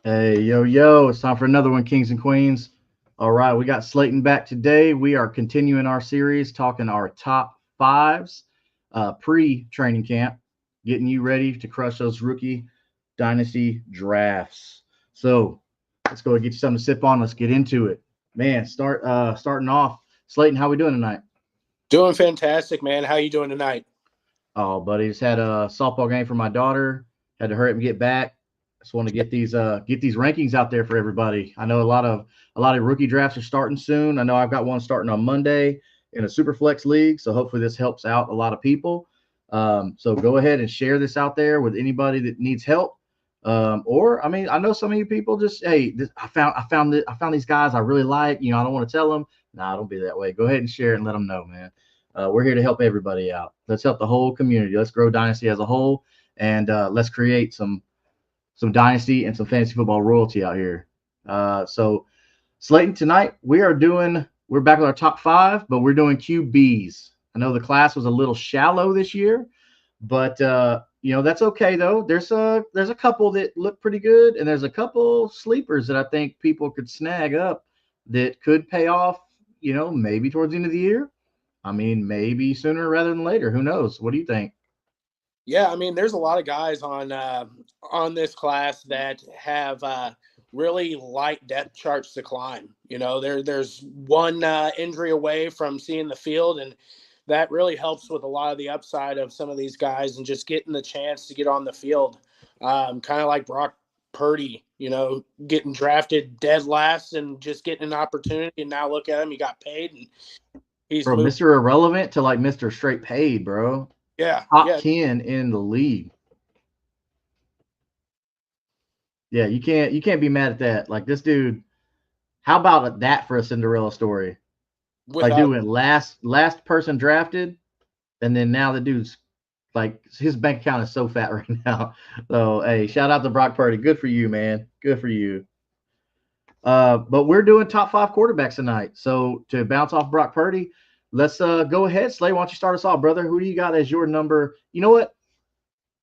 Hey, yo, yo, it's time for another one, Kings and Queens. All right, we got Slayton back today. We are continuing our series talking our top fives pre training camp, getting you ready to crush those rookie dynasty drafts. So let's go and get you something to sip on. Let's get into it. Man, starting off. Slayton, how we doing tonight? Doing fantastic, man. How you doing tonight? Oh, buddy, just had a softball game for my daughter. Had to hurry up and get back. Just want to get these rankings out there for everybody. I know a lot of rookie drafts are starting soon. I know I've got one starting on Monday in a super flex league, so hopefully this helps out a lot of people. So go ahead and share this out there with anybody that needs help. Or I mean, I know some of you people just I found these guys I really like. I don't want to tell them. Nah, don't be that way. Go ahead and share it and let them know, man. We're here to help everybody out. Let's help the whole community. Let's grow Dynasty as a whole, and let's create some Dynasty and some fantasy football royalty out here. So, Slayton, tonight we're back with our top five, but we're doing QBs. I know the class was a little shallow this year, but that's okay though. There's a couple that look pretty good, and there's a couple sleepers that I think people could snag up that could pay off. Maybe towards the end of the year. I mean, maybe sooner rather than later. Who knows? What do you think? Yeah, I mean, there's a lot of guys on this class that have really light depth charts to climb. There's one injury away from seeing the field, and that really helps with a lot of the upside of some of these guys and just getting the chance to get on the field. Kind of like Brock Purdy, getting drafted dead last and just getting an opportunity, and now look at him, he got paid and he's Bro, moved. Mr. Irrelevant to like Mr. Straight Paid, bro. Yeah, Top yeah. 10 in the league. Yeah, you can't be mad at that. Like this dude, how about that for a Cinderella story? Like Without dude went last person drafted, and then now the dude's like his bank account is so fat right now. So hey, shout out to Brock Purdy. Good for you, man. Good for you. But we're doing top five quarterbacks tonight. So to bounce off Brock Purdy, let's go ahead. Slay, why don't you start us off, brother? Who do you got as your number? You know what?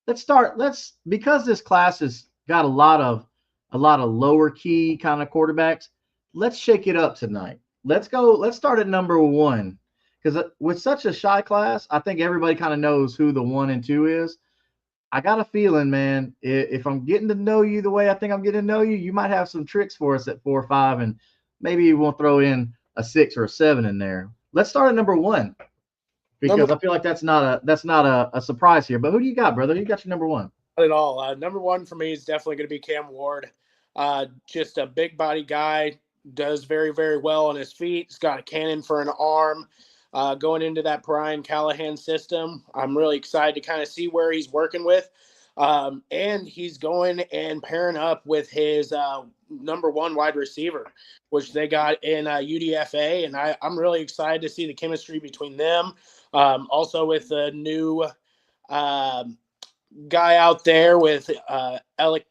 Let's start. Let's because this class has got a lot of lower key kind of quarterbacks. Let's shake it up tonight. Let's go. Let's start at number one because with such a shy class, I think everybody kind of knows who the one and two is. I got a feeling, man. If I'm getting to know you the way I think I'm getting to know you, you might have some tricks for us at 4 or 5, and maybe we'll throw in a 6 or a 7 in there. Let's start at number one number because I feel like that's not a surprise here. But who do you got, brother? Who you got your number one? Not at all. Number one for me is definitely going to be Cam Ward. Just a big body guy, does very, very well on his feet. He's got a cannon for an arm. Going into that Brian Callahan system, I'm really excited to kind of see where he's working with. And he's going and pairing up with his number one wide receiver, which they got in UDFA. And I'm really excited to see the chemistry between them. Also with the new um, guy out there with Alec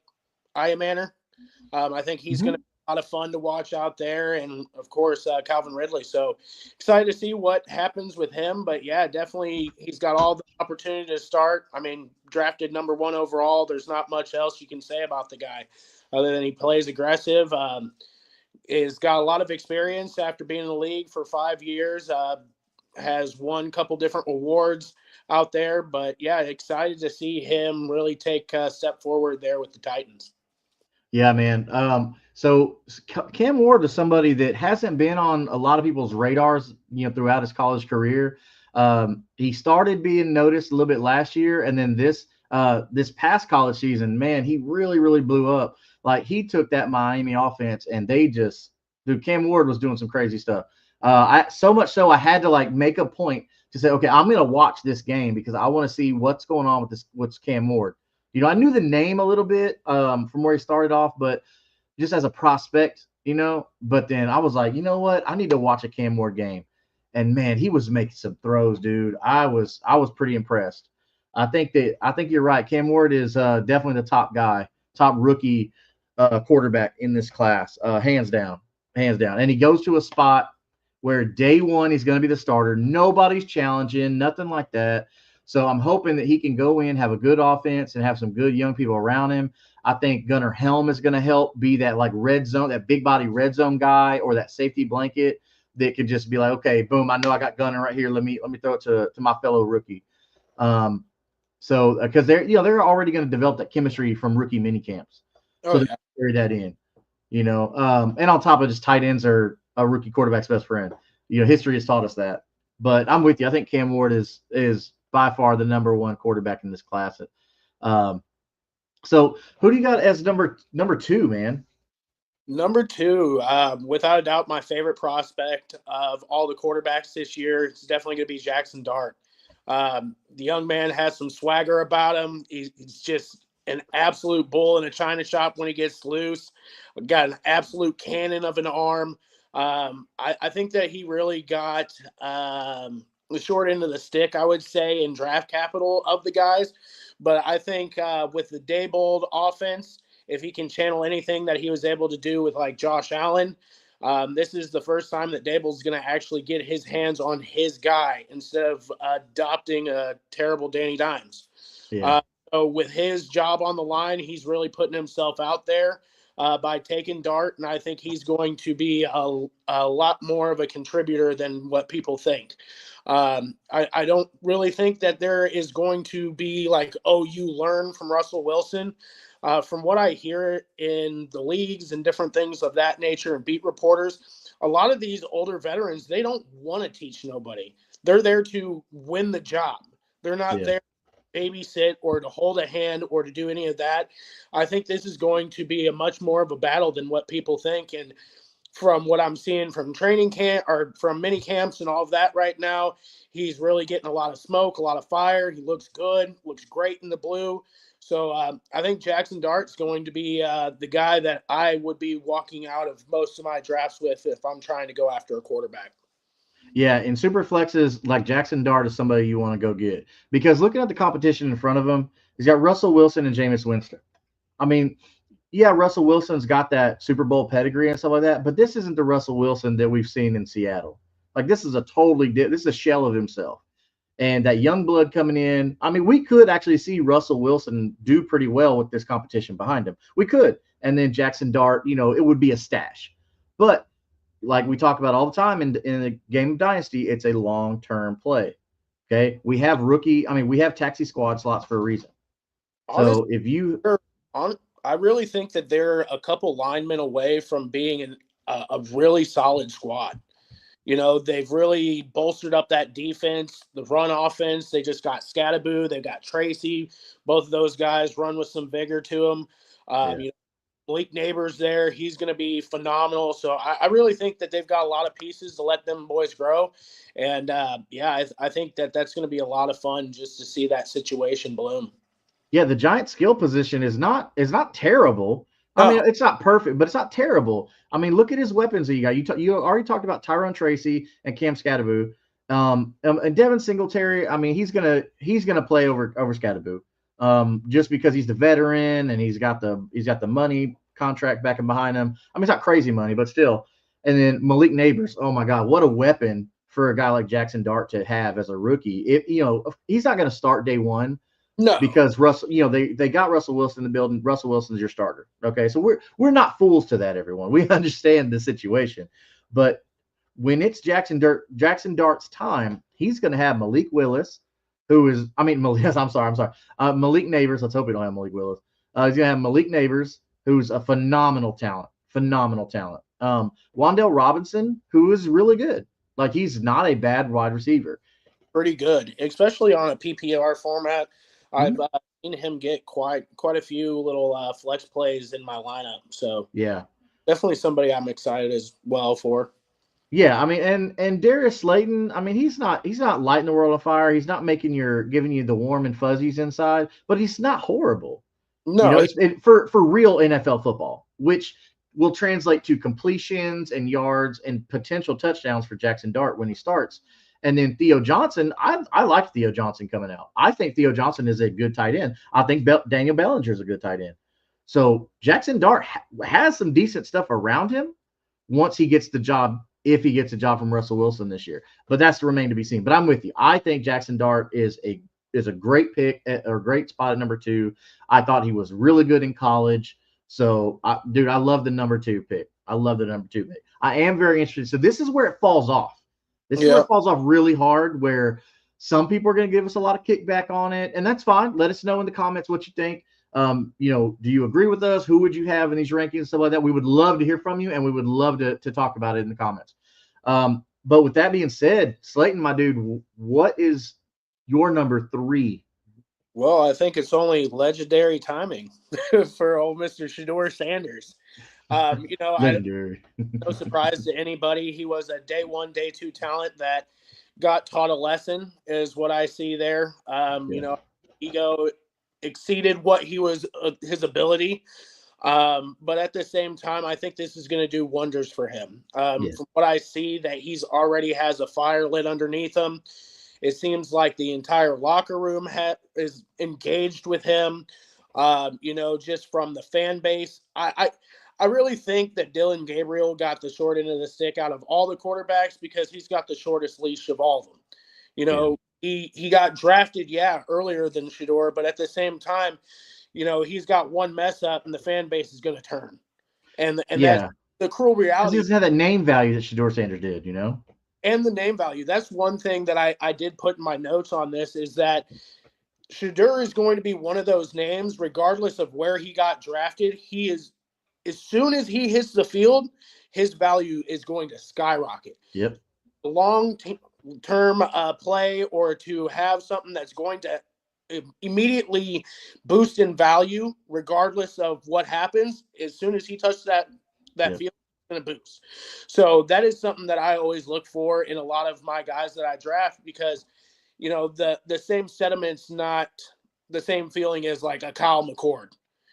Iamaner. I think he's going to Mm-hmm. be a lot of fun to watch out there. And, of course, Calvin Ridley. So excited to see what happens with him. But, yeah, definitely he's got all the opportunity to start. I mean, drafted number one overall. There's not much else you can say about the guy other than he plays aggressive. He's got a lot of experience after being in the league for 5 years. Has won a couple different awards out there. But, yeah, excited to see him really take a step forward there with the Titans. Yeah, man. So Cam Ward is somebody that hasn't been on a lot of people's radars, throughout his college career. He started being noticed a little bit last year, and then this past college season, man, he really, really blew up. Like he took that Miami offense, and dude, Cam Ward was doing some crazy stuff. I so much so I had to like make a point to say, okay, I'm gonna watch this game because I want to see what's going on with this. What's Cam Ward? I knew the name a little bit from where he started off, but just as a prospect, But then I was like, you know what? I need to watch a Cam Ward game, and man, he was making some throws, dude. I was pretty impressed. I think you're right. Cam Ward is definitely the top guy, top rookie quarterback in this class, hands down, hands down. And he goes to a spot where day one he's going to be the starter. Nobody's challenging, nothing like that. So I'm hoping that he can go in, have a good offense, and have some good young people around him. I think Gunnar Helm is going to help be that like red zone, that big body red zone guy, or that safety blanket that could just be like, okay, boom, I know I got Gunnar right here. Let me throw it to my fellow rookie. So because they're already going to develop that chemistry from rookie mini camps. So they carry that in, and on top of just tight ends are a rookie quarterback's best friend. History has taught us that. But I'm with you. I think Cam Ward is by far the number one quarterback in this class. So who do you got as number two, man? Number two, without a doubt, my favorite prospect of all the quarterbacks this year is definitely going to be Jackson Dart. The young man has some swagger about him. He's just an absolute bull in a china shop when he gets loose. Got an absolute cannon of an arm. I think that he really got the short end of the stick, I would say, in draft capital of the guys. But I think with the Daboll offense, if he can channel anything that he was able to do with like Josh Allen, this is the first time that Daboll's going to actually get his hands on his guy instead of adopting a terrible Danny Dimes. Yeah. So with his job on the line, he's really putting himself out there by taking Dart, and I think he's going to be a lot more of a contributor than what people think. I don't really think that there is going to be like, you learn from Russell Wilson. From what I hear in the leagues and different things of that nature and beat reporters, a lot of these older veterans, they don't want to teach nobody. They're there to win the job. They're not there to babysit or to hold a hand or to do any of that. I think this is going to be a much more of a battle than what people think. And from what I'm seeing from training camp or from mini camps and all of that right now, he's really getting a lot of smoke, a lot of fire. He looks good, looks great in the blue. So I think Jackson Dart's going to be the guy that I would be walking out of most of my drafts with if I'm trying to go after a quarterback. Yeah, in super flexes, like Jackson Dart is somebody you want to go get. Because looking at the competition in front of him, he's got Russell Wilson and Jameis Winston. I mean, yeah, Russell Wilson's got that Super Bowl pedigree and stuff like that, but this isn't the Russell Wilson that we've seen in Seattle. Like, this is this is a shell of himself. And that young blood coming in, I mean, we could actually see Russell Wilson do pretty well with this competition behind him. We could. And then Jackson Dart, it would be a stash. But like we talk about all the time in the game of Dynasty, it's a long-term play. Okay. We have taxi squad slots for a reason. So if you I really think that they're a couple linemen away from being a really solid squad. They've really bolstered up that defense, the run offense. They just got Scatterboo. They've got Tracy. Both of those guys run with some vigor to them. Malik Neighbors there. He's going to be phenomenal. So I really think that they've got a lot of pieces to let them boys grow. And, I think that that's going to be a lot of fun just to see that situation bloom. Yeah, the Giant skill position is not terrible. I mean, it's not perfect, but it's not terrible. I mean, look at his weapons that you got. You already talked about Tyrone Tracy and Cam Scatterboo. And Devin Singletary, I mean, he's gonna play over Scatterboo. Just because he's the veteran and he's got the money contract backing behind him. I mean, it's not crazy money, but still. And then Malik Neighbors, oh my God, what a weapon for a guy like Jackson Dart to have as a rookie. He's not going to start day one. No, because Russell, they got Russell Wilson in the building. Russell Wilson's your starter. Okay, so we're not fools to that, everyone. We understand the situation, but when it's Jackson Dart's time, he's going to have Malik Willis, Malik Neighbors. Let's hope we don't have Malik Willis. He's going to have Malik Neighbors, who's a phenomenal talent. Wan'Dale Robinson, who is really good. Like, he's not a bad wide receiver. Pretty good, especially on a PPR format. I've seen him get quite a few little flex plays in my lineup. So yeah, definitely somebody I'm excited as well for. Yeah, I mean, and Darius Slayton, I mean, he's not lighting the world on fire. He's not giving you the warm and fuzzies inside, but he's not horrible. No, for real NFL football, which will translate to completions and yards and potential touchdowns for Jackson Dart when he starts. And then Theo Johnson, I like Theo Johnson coming out. I think Theo Johnson is a good tight end. I think Daniel Bellinger is a good tight end. So Jackson Dart has some decent stuff around him once he gets the job, if he gets a job from Russell Wilson this year. But that's to remain to be seen. But I'm with you. I think Jackson Dart is a is a great pick or great spot at number 2. I thought he was really good in college. So, dude, I love the number 2 pick. I love the number 2 pick. I am very interested. So this is where it falls off. This is where it falls off really hard, where some people are going to give us a lot of kickback on it, and that's fine. Let us know in the comments what you think. Do you agree with us? Who would you have in these rankings and stuff like that? We would love to hear from you, and we would love to talk about it in the comments. But with that being said, Slayton, my dude, what is your number 3? Well, I think it's only legendary timing for old Mr. Shedeur Sanders. Legendary. No surprise to anybody. He was a day 1, day 2 talent that got taught a lesson, is what I see there. Ego exceeded what he was, his ability. But at the same time, I think this is going to do wonders for him. From what I see, that he's already has a fire lit underneath him. It seems like the entire locker room is engaged with him. Just from the fan base, I really think that Dillon Gabriel got the short end of the stick out of all the quarterbacks because he's got the shortest leash of all of them. He got drafted, earlier than Shedeur, but at the same time, he's got one mess up and the fan base is going to turn. And that's the cruel reality. He doesn't have that name value that Shedeur Sanders did, And the name value. That's one thing that I did put in my notes on this, is that Shedeur is going to be one of those names, regardless of where he got drafted. He is, as soon as he hits the field, his value is going to skyrocket. Yep. Long-term play, or to have something that's going to immediately boost in value, regardless of what happens. As soon as he touches that field, it's going to boost. So that is something that I always look for in a lot of my guys that I draft, because the same sentiment's not the same feeling as like a Kyle McCord.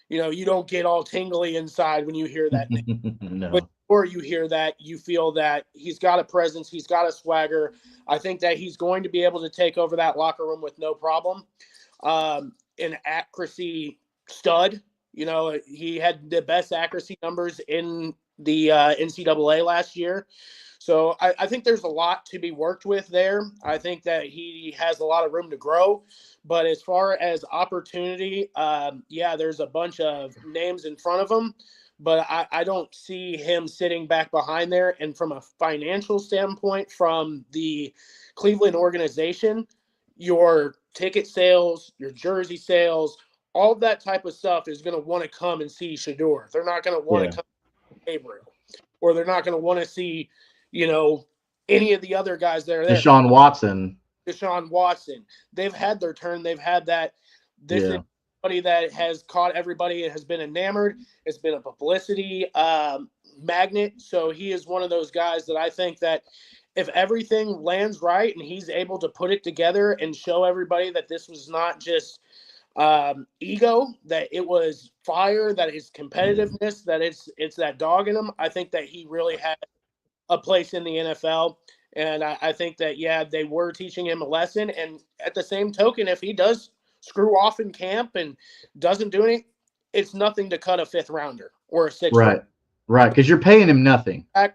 You don't get all tingly inside when you hear that name. No. But or you hear that, you feel that he's got a presence, he's got a swagger. I think that he's going to be able to take over that locker room with no problem. An accuracy stud. He had the best accuracy numbers in the NCAA last year. So I think there's a lot to be worked with there. I think that he has a lot of room to grow. But as far as opportunity, there's a bunch of names in front of him. But I don't see him sitting back behind there. And from a financial standpoint, from the Cleveland organization, your ticket sales, your jersey sales, all that type of stuff is going to want to come and see Shedeur. They're not going to want to come to Gabriel, or they're not going to want to see, any of the other guys that are there. Deshaun Watson. They've had their turn. They've had that. This is somebody that has caught everybody and has been enamored. It's been a publicity magnet. So he is one of those guys that I think that if everything lands right and he's able to put it together and show everybody that this was not just ego, that it was fire, that it's competitiveness, that it's that dog in him, I think that he really had a place in the NFL. And I think that, they were teaching him a lesson. And at the same token, if he does screw off in camp and doesn't do anything, it's nothing to cut a 5th rounder or a 6th rounder. Right, because you're paying him nothing. I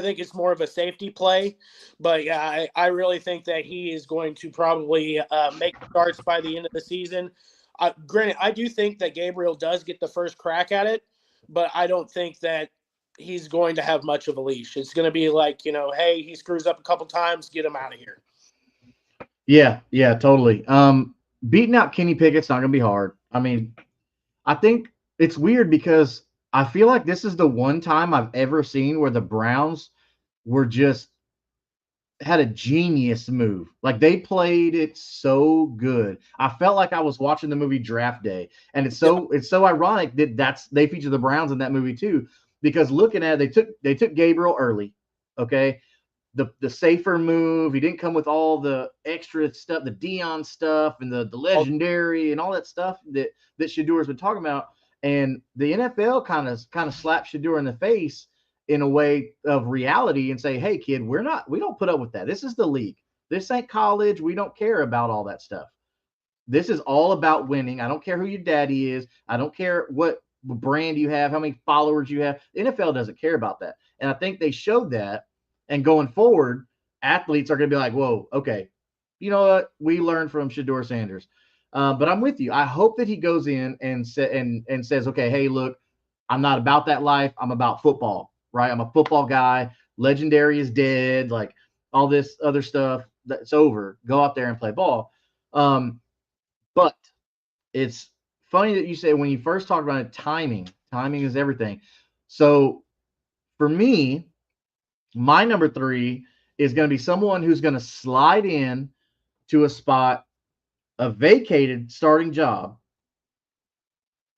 think it's more of a safety play. But, I really think that he is going to probably make starts by the end of the season. Granted, I do think that Gabriel does get the first crack at it, but I don't think that he's going to have much of a leash. It's going to be like, hey, he screws up a couple times, get him out of here. Yeah, totally. Beating out Kenny Pickett's not going to be hard. I mean, I think it's weird because I feel like this is the one time I've ever seen where the Browns were just had a genius move. Like, they played it so good. I felt like I was watching the movie Draft Day, and it's so ironic that they feature the Browns in that movie too. Because looking at it, they took Gabriel early, okay? The safer move. He didn't come with all the extra stuff, the Dion stuff and the legendary and all that stuff that Shedeur's been talking about. And the NFL kind of slapped Shedeur in the face in a way of reality and say, hey, kid, we don't put up with that. This is the league. This ain't college. We don't care about all that stuff. This is all about winning. I don't care who your daddy is. I don't care what brand you have, how many followers you have. The NFL doesn't care about that. And I think they showed that. And going forward, athletes are going to be like, whoa, okay, you know what? We learned from Shedeur Sanders. But I'm with you. I hope that he goes in and says, okay, hey, look, I'm not about that life. I'm about football, right? I'm a football guy. Legendary is dead. Like all this other stuff that's over. Go out there and play ball. But it's funny that you say when you first talked about it, timing is everything. So for me, my number 3 is going to be someone who's going to slide in to a spot, a vacated starting job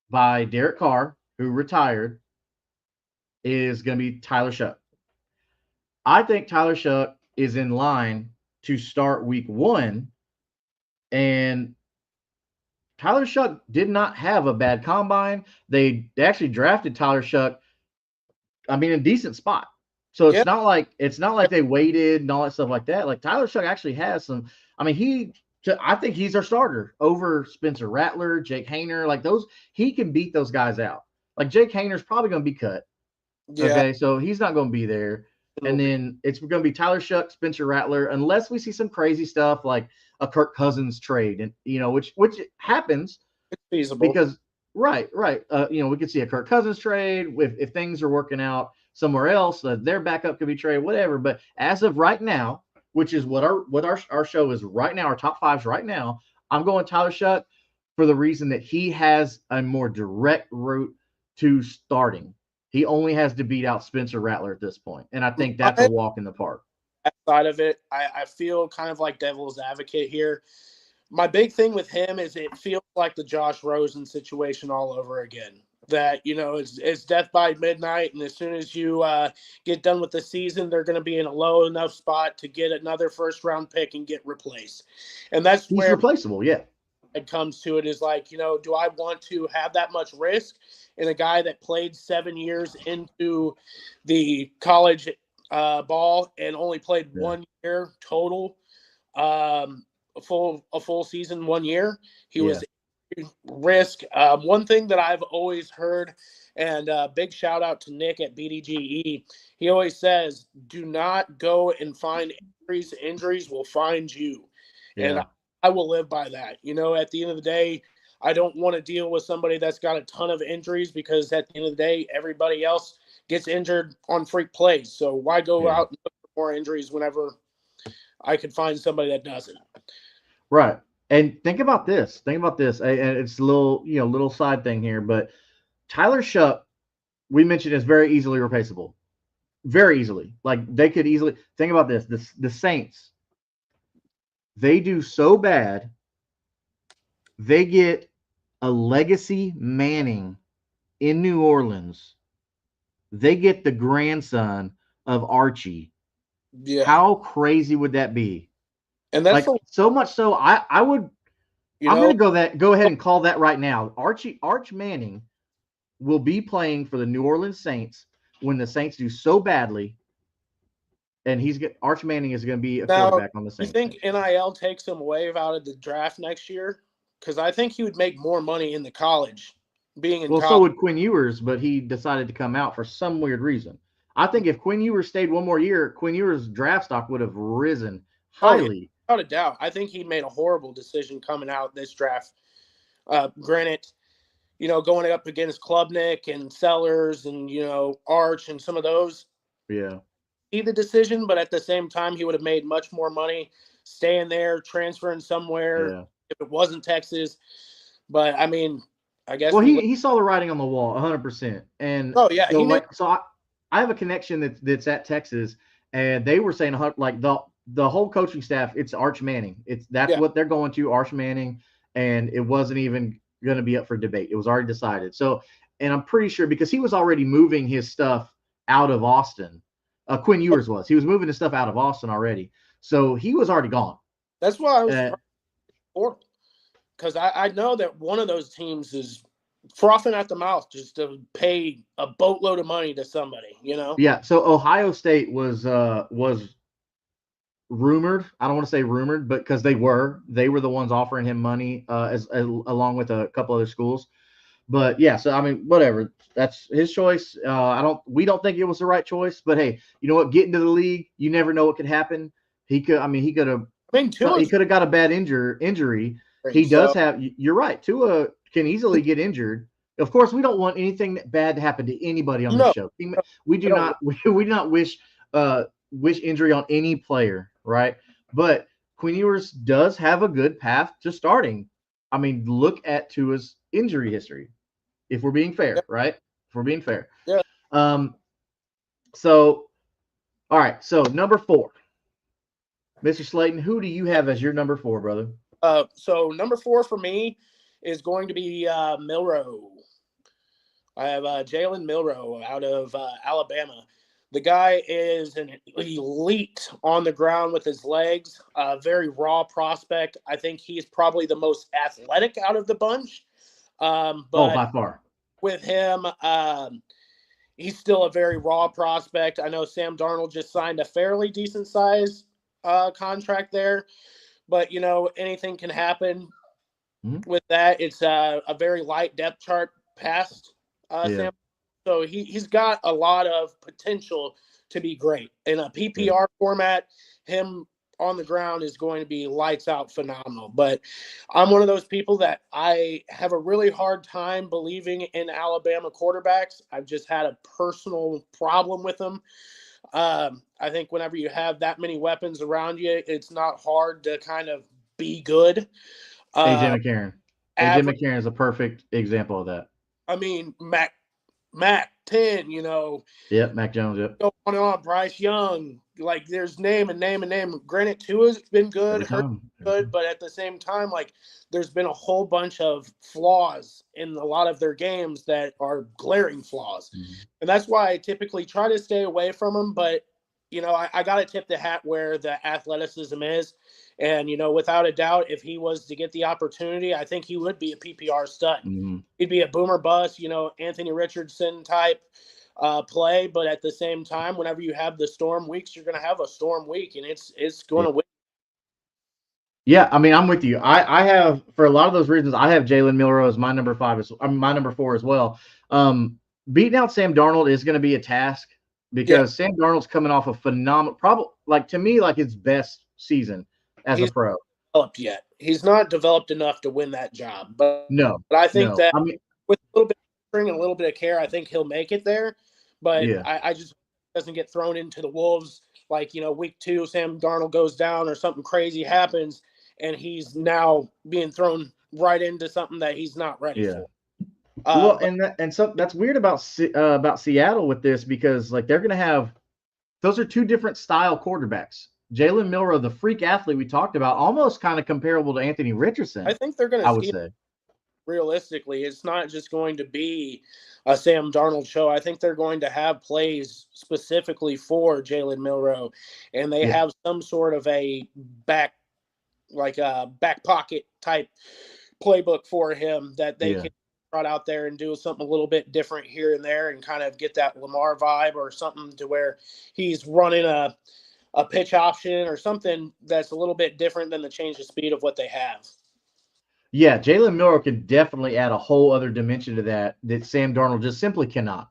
by Derek Carr, who retired, is going to be Tyler Shough. I think Tyler Shough is in line to start week 1. And Tyler Shough did not have a bad combine. They actually drafted Tyler Shough, I mean, in a decent spot. So it's not like they waited and all that stuff like that. Like Tyler Shough actually has some. I mean, I think he's our starter over Spencer Rattler, Jake Haener, like those. He can beat those guys out. Like Jake Hayner's probably going to be cut. Yeah. Okay, so he's not going to be there. And then it's going to be Tyler Shough, Spencer Rattler, unless we see some crazy stuff like a Kirk Cousins trade, and which happens. It's feasible because right. We could see a Kirk Cousins trade if things are working out somewhere else. Their backup could be traded, whatever. But as of right now, which is what our show is right now, our top 5s right now, I'm going Tyler Shough for the reason that he has a more direct route to starting. He only has to beat out Spencer Rattler at this point, and I think that's a walk in the park. That side of it, I feel kind of like devil's advocate here. My big thing with him is it feels like the Josh Rosen situation all over again. That, it's death by midnight, and as soon as you get done with the season, they're going to be in a low enough spot to get another first-round pick and get replaced. And that's He's replaceable, yeah. It comes to it is like, do I want to have that much risk in a guy that played 7 years into the college ball and only played 1 year total, a full season 1 year? He was risk. One thing that I've always heard, and big shout out to Nick at BDGE, he always says, do not go and find injuries. Injuries will find you. Yeah. And I will live by that. At the end of the day, I don't want to deal with somebody that's got a ton of injuries, because at the end of the day, everybody else gets injured on freak plays. So why go out and look for more injuries whenever I could find somebody that doesn't? Right. And think about this. And it's a little side thing here, but Tyler Shough, we mentioned, is very easily replaceable. Very easily. Like they could easily think about this. The Saints, they do so bad, they get a legacy Manning in New Orleans. They get the grandson of Archie. Yeah. How crazy would that be? And that's like, so much so I would I'm going to go ahead and call that right now. Arch Manning will be playing for the New Orleans Saints when the Saints do so badly, and Arch Manning is going to be a quarterback on the Saints. You think NIL takes him away out of the draft next year? Because I think he would make more money in the college being in college. So would Quinn Ewers, but he decided to come out for some weird reason. I think if Quinn Ewers stayed one more year, Quinn Ewers' draft stock would have risen highly. Without a doubt. I think he made a horrible decision coming out this draft. Granted, going up against Klubnik and Sellers and, Arch and some of those. Yeah. See the decision, but at the same time, he would have made much more money staying there, transferring somewhere if it wasn't Texas. But, I mean, I guess. Well, he saw the writing on the wall 100%. And I have a connection that's at Texas, and they were saying like the whole coaching staff, it's Arch Manning. That's what they're going to, Arch Manning, and it wasn't even going to be up for debate. It was already decided. So, and I'm pretty sure because he was already moving his stuff out of Austin. Quinn Ewers was. He was moving his stuff out of Austin already. So he was already gone. That's why I was because I know that one of those teams is frothing at the mouth just to pay a boatload of money to somebody, Yeah. So Ohio State was rumored. I don't want to say rumored, but because they were the ones offering him money as along with a couple other schools. But yeah, so I mean, whatever. That's his choice. We don't think it was the right choice, but hey, you know what? Getting to the league, you never know what could happen. He could have I mean, he Tua's could have got a bad injury. great, He does so have. You're right. Tua can easily get injured. Of course, we don't want anything bad to happen to anybody on this no, show. no, We I do don't. not. We do not wish injury on any player, right? But Quinn Ewers does have a good path to starting. I mean, look at Tua's injury history. If we're being Yeah, fair, right? If we're being fair. yeah. Um. So, all right. So number 4, Mr. Slayton. Who do you have as your number 4, brother? So number 4 for me is going to be Milroe. I have Jalen Milroe out of Alabama. The guy is an elite on the ground with his legs, a very raw prospect. I think he's probably the most athletic out of the bunch. Oh, But by far. with him, he's still a very raw prospect. I know Sam Darnold just signed a fairly decent size contract there, but anything can happen with that. It's a very light depth chart past Yeah. Sam. So he's got a lot of potential to be great in a PPR Yeah. format. Him on the ground is going to be lights out phenomenal. But I'm one of those people that I have a really hard time believing in Alabama quarterbacks. I've just had a personal problem with them. I think whenever you have that many weapons around you, it's not hard to kind of be good. AJ Uh, McCarron. AJ average. McCarron is a perfect example of that. I mean, Mac 10, Yep, Mac Jones. Yep, go on and on. Bryce Young, like there's name and name and name. Granted, Tua's been good, every Hurt time. good, but at the same time, like there's been a whole bunch of flaws in a lot of their games that are glaring flaws, and that's why I typically try to stay away from them. But I got to tip the hat where the athleticism is. And, without a doubt, if he was to get the opportunity, I think he would be a PPR stud. Mm-hmm. He'd be a boomer bust, Anthony Richardson type play. But at the same time, whenever you have the storm weeks, you're going to have a storm week, and it's going to win. Yeah, I mean, I'm with you. I have, for a lot of those reasons, I have Jalen Milroe as my number 5, my number 4 as well. Beating out Sam Darnold is going to be a task because Sam Darnold's coming off a phenomenal, probably like to me, like his best season as a pro. Developed yet? He's not developed enough to win that job, but I think that with a little bit of string and a little bit of care, I think he'll make it there. But I just doesn't get thrown into the wolves like week 2, Sam Darnold goes down or something crazy happens, and he's now being thrown right into something that he's not ready for. Well, and so that's weird about Seattle with this because like they're going to have those are 2 different style quarterbacks. Jalen Milroe, the freak athlete we talked about, almost kind of comparable to Anthony Richardson. I think they're going to. I would say realistically, it's not just going to be a Sam Darnold show. I think they're going to have plays specifically for Jalen Milroe, and they have some sort of a back pocket type playbook for him that they can trot out there and do something a little bit different here and there and kind of get that Lamar vibe or something to where he's running a pitch option or something that's a little bit different than the change of speed of what they have. Yeah, Jalen Milroe can definitely add a whole other dimension to that Sam Darnold just simply cannot.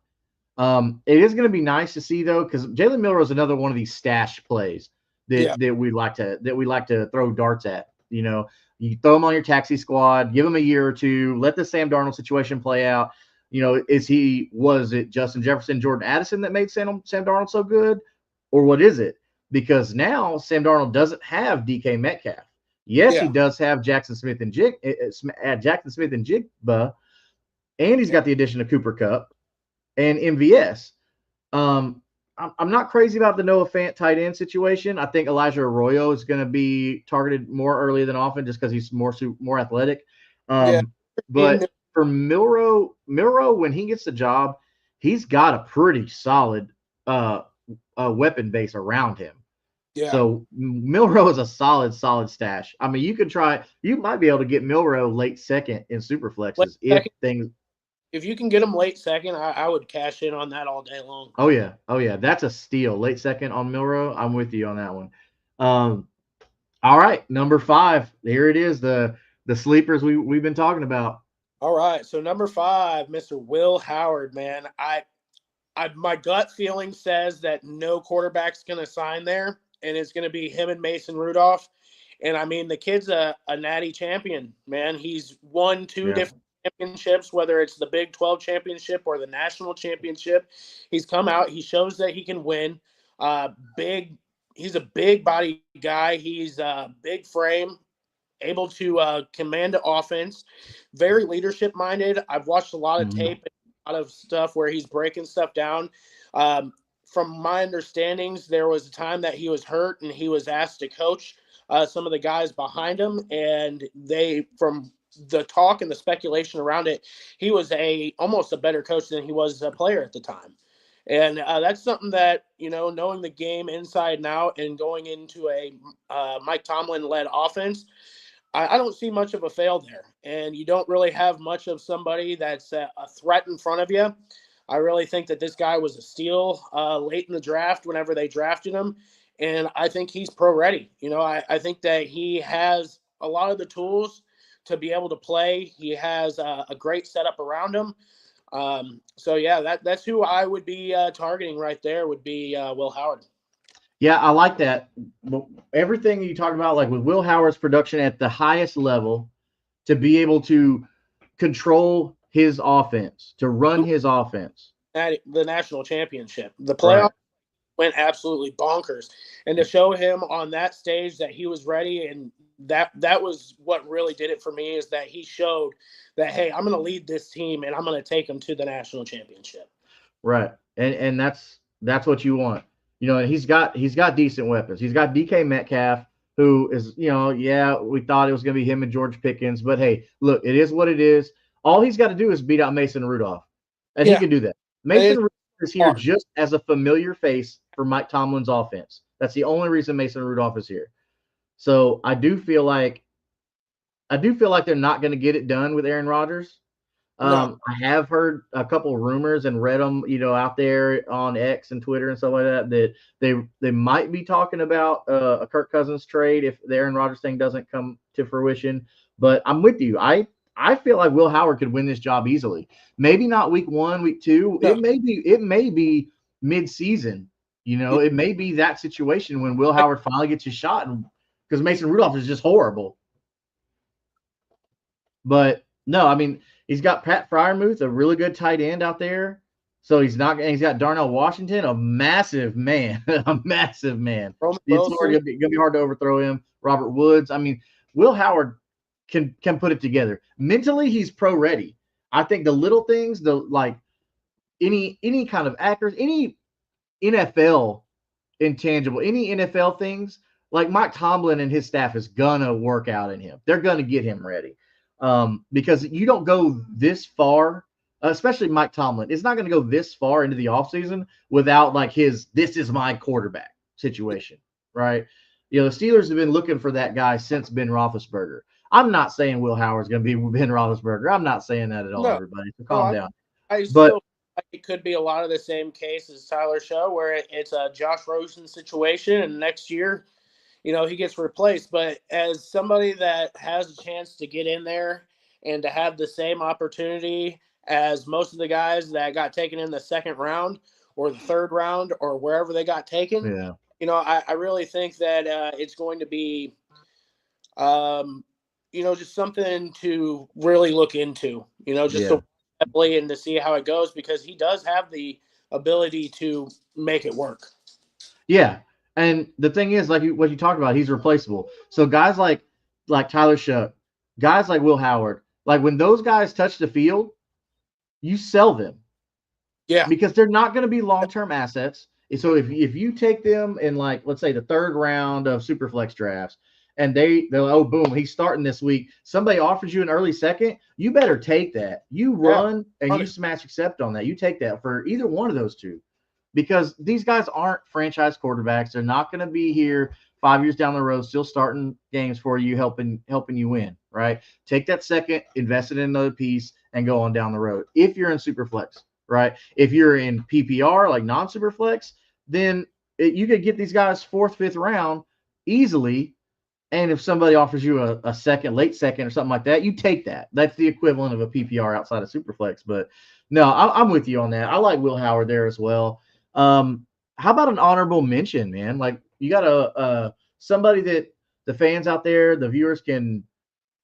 It is going to be nice to see though, because Jalen Milroe is another one of these stash plays that we like to throw darts at. You throw him on your taxi squad, give him a year or 2, let the Sam Darnold situation play out. Was it Justin Jefferson, Jordan Addison that made Sam Darnold so good, or what is it? Because now Sam Darnold doesn't have DK Metcalf. Yes, he does have Jackson Smith and Jigba, and he's got the addition of Cooper Kupp and MVS. I'm not crazy about the Noah Fant tight end situation. I think Elijah Arroyo is going to be targeted more early than often just because he's more athletic. But for Milroe, when he gets the job, he's got a pretty solid weapon base around him. Yeah. So Milroe is a solid stash. I mean, you might be able to get Milroe late second in super flexes if you can get him late second, I would cash in on that all day long. Oh yeah, that's a steal. Late second on Milroe. I'm with you on that one. All right, number 5. Here it is, the sleepers we've been talking about. All right, so number 5, Mr. Will Howard, man. My gut feeling says that no quarterback's going to sign there, and it's going to be him and Mason Rudolph. And I mean, the kid's a natty champion, man. He's won two Yeah. different championships, whether it's the Big 12 championship or the national championship. He's come out. He shows that he can win. Big. He's a big body guy. He's a big frame, able to command the offense. Very leadership minded. I've watched a lot of tape, a lot of stuff where he's breaking stuff down. From my understandings, there was a time that he was hurt and he was asked to coach some of the guys behind him, and they, from the talk and the speculation around it, he was almost a better coach than he was a player at the time. And that's something that, knowing the game inside and out and going into a Mike Tomlin-led offense, I don't see much of a fail there. And you don't really have much of somebody that's a threat in front of you. I really think that this guy was a steal late in the draft whenever they drafted him. And I think he's pro ready. I think that he has a lot of the tools to be able to play. He has a great setup around him. So yeah, that's who I would be targeting right there, would be Will Howard. Yeah, I like that. Everything you talk about, like with Will Howard's production at the highest level, to be able to control his offense, to run his offense. At the national championship, the playoff went absolutely bonkers, and to show him on that stage that he was ready, and that was what really did it for me, is that he showed that, hey, I'm going to lead this team and I'm going to take them to the national championship. Right, and that's what you want. And he's got decent weapons. He's got DK Metcalf, who is, we thought it was going to be him and George Pickens, but hey, look, it is what it is. All he's got to do is beat out Mason Rudolph, and he can do that. Mason Rudolph is here just as a familiar face for Mike Tomlin's offense. That's the only reason Mason Rudolph is here. So I do feel like they're not going to get it done with Aaron Rodgers. No. I have heard a couple of rumors and read them, out there on X and Twitter and stuff like that they might be talking about a Kirk Cousins trade if the Aaron Rodgers thing doesn't come to fruition. But I'm with you. I feel like Will Howard could win this job easily. Maybe not week 1, week 2. No. It may be mid-season. It may be that situation when Will Howard finally gets his shot, because Mason Rudolph is just horrible. But no, I mean, he's got Pat Freiermuth, a really good tight end out there. So he's got Darnell Washington, a massive man, It's going to be hard to overthrow him. Robert Woods. I mean, Will Howard can put it together. Mentally, he's pro ready. I think the little things, any kind of actors, any NFL intangible, any NFL things, like Mike Tomlin and his staff is gonna work out in him. They're gonna get him ready. Because you don't go this far, especially Mike Tomlin, is not going to go this far into the offseason without this is my quarterback situation, right? The Steelers have been looking for that guy since Ben Roethlisberger. I'm not saying Will Howard's going to be Ben Roethlisberger. I'm not saying that at all, everybody. So calm down. I still feel like it could be a lot of the same case as Tyler Show, where it's a Josh Rosen situation, and next year, he gets replaced. But as somebody that has a chance to get in there and to have the same opportunity as most of the guys that got taken in the second round or the third round or wherever they got taken, I really think that it's going to be, just something to really look into, to play and to see how it goes, because he does have the ability to make it work. Yeah. And the thing is, like what you talked about, he's replaceable. So guys like Tyler Shough, guys like Will Howard, like when those guys touch the field, you sell them. Yeah. Because they're not going to be long-term assets. So if you take them in, let's say the third round of Superflex drafts, and they'll boom, he's starting this week. Somebody offers you an early second, you better take that. You run and you smash accept on that. You take that for either one of those two. Because these guys aren't franchise quarterbacks. They're not going to be here 5 years down the road, still starting games for you, helping you win, right? Take that second, invest it in another piece, and go on down the road. If you're in Superflex, right? If you're in PPR, like non-Superflex, then you could get these guys 4th, 5th round easily. And if somebody offers you a second, late second or something like that, you take that. That's the equivalent of a PPR outside of Superflex. But no, I'm with you on that. I like Will Howard there as well. How about an honorable mention, man? Like, you got somebody that the fans out there, the viewers can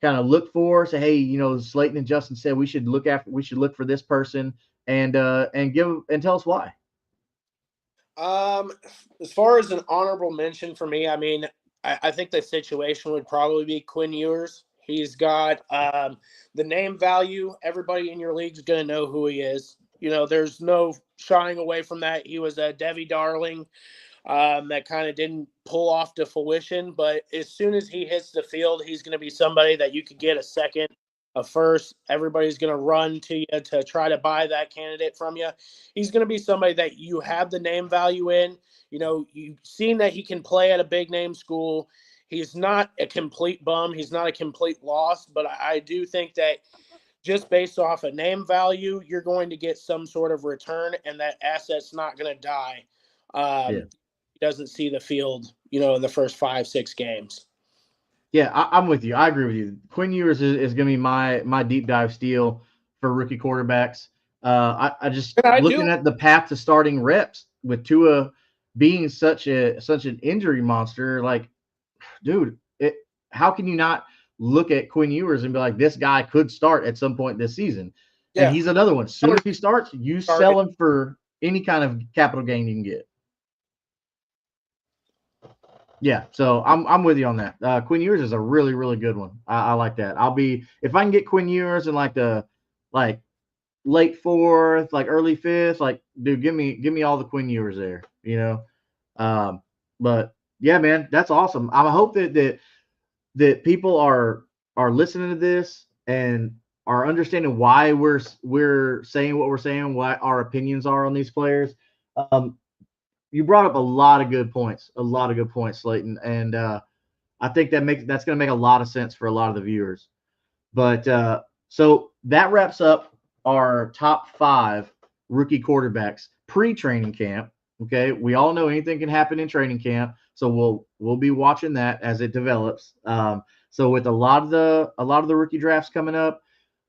kind of look for, say, hey, Slayton and Justin said we should look for this person, and tell us why. As far as an honorable mention for me, I mean, I think the situation would probably be Quinn Ewers. He's got the name value. Everybody in your league is going to know who he is. There's no shying away from that. He was a Debbie Darling that kind of didn't pull off to fruition. But as soon as he hits the field, he's going to be somebody that you could get a second, a first. Everybody's going to run to you to try to buy that candidate from you. He's going to be somebody that you have the name value in. You've seen that he can play at a big name school. He's not a complete bum. He's not a complete loss. But I do think that just based off a name value, you're going to get some sort of return, and that asset's not going to die. He doesn't see the field, in the first 5-6 games. Yeah, I'm with you. I agree with you. Quinn Ewers is going to be my deep dive steal for rookie quarterbacks. I just looking at the path to starting reps with Tua being such an injury monster. Like, dude, how can you not look at Quinn Ewers and be like, this guy could start at some point this season? Yeah. And he's another one. As soon as he starts, you sell him for any kind of capital gain you can get. Yeah, so I'm with you on that. Quinn Ewers is a really, really good one. I like that. If I can get Quinn Ewers in like the late 4th, like early 5th, like, dude, give me all the Quinn Ewers there, But yeah, man, that's awesome. I hope that people are listening to this and are understanding why we're saying what we're saying, what our opinions are on these players. You brought up a lot of good points, Slayton, and I think that's going to make a lot of sense for a lot of the viewers. But so that wraps up our top 5 rookie quarterbacks pre-training camp. Okay, we all know anything can happen in training camp, so we'll be watching that as it develops. So with a lot of the rookie drafts coming up,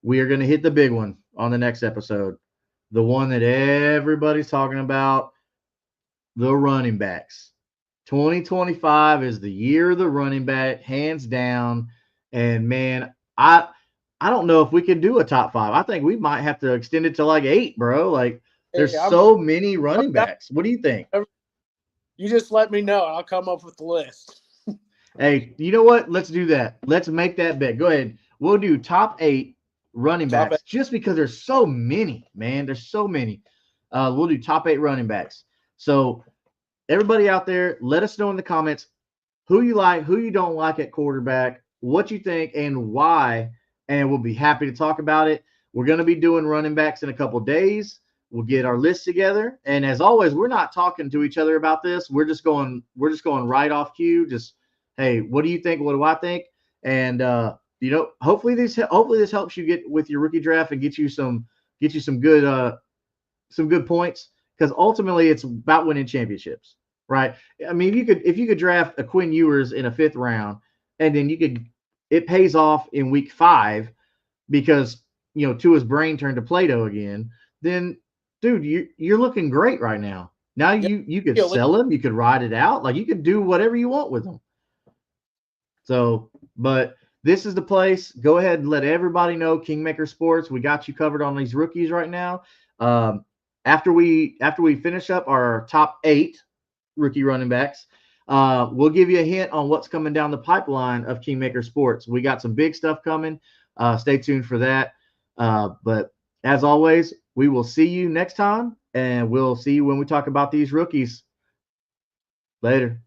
we are going to hit the big one on the next episode, the one that everybody's talking about. The running backs. 2025 is the year of the running back, hands down. And man, I don't know if we can do a top 5. I think we might have to extend it to like 8, bro. Like, there's so many running backs. What do you think? You just let me know. I'll come up with the list. Hey, you know what? Let's do that. Let's make that bet. Go ahead. We'll do top 8 running backs just because there's so many, man. There's so many. We'll do top 8 running backs. So everybody out there, let us know in the comments who you like, who you don't like at quarterback, what you think, and why, and we'll be happy to talk about it. We're going to be doing running backs in a couple days. We'll get our list together, and as always, we're not talking to each other about this. We're just going right off cue. Just, hey, what do you think? What do I think? And hopefully this helps you get with your rookie draft and get you some good points. Because ultimately, it's about winning championships, right? I mean, if you could draft a Quinn Ewers in a 5th round, and then it pays off in week 5 because Tua's brain turned to Play-Doh again. Then, dude, you're looking great right now. Now you could sell him, you could ride it out, like you could do whatever you want with them. So, but this is the place. Go ahead and let everybody know, Kingmaker Sports, we got you covered on these rookies right now. After we finish up our top 8 rookie running backs, we'll give you a hint on what's coming down the pipeline of Kingmaker Sports. We got some big stuff coming. Stay tuned for that. But as always, we will see you next time, and we'll see you when we talk about these rookies. Later.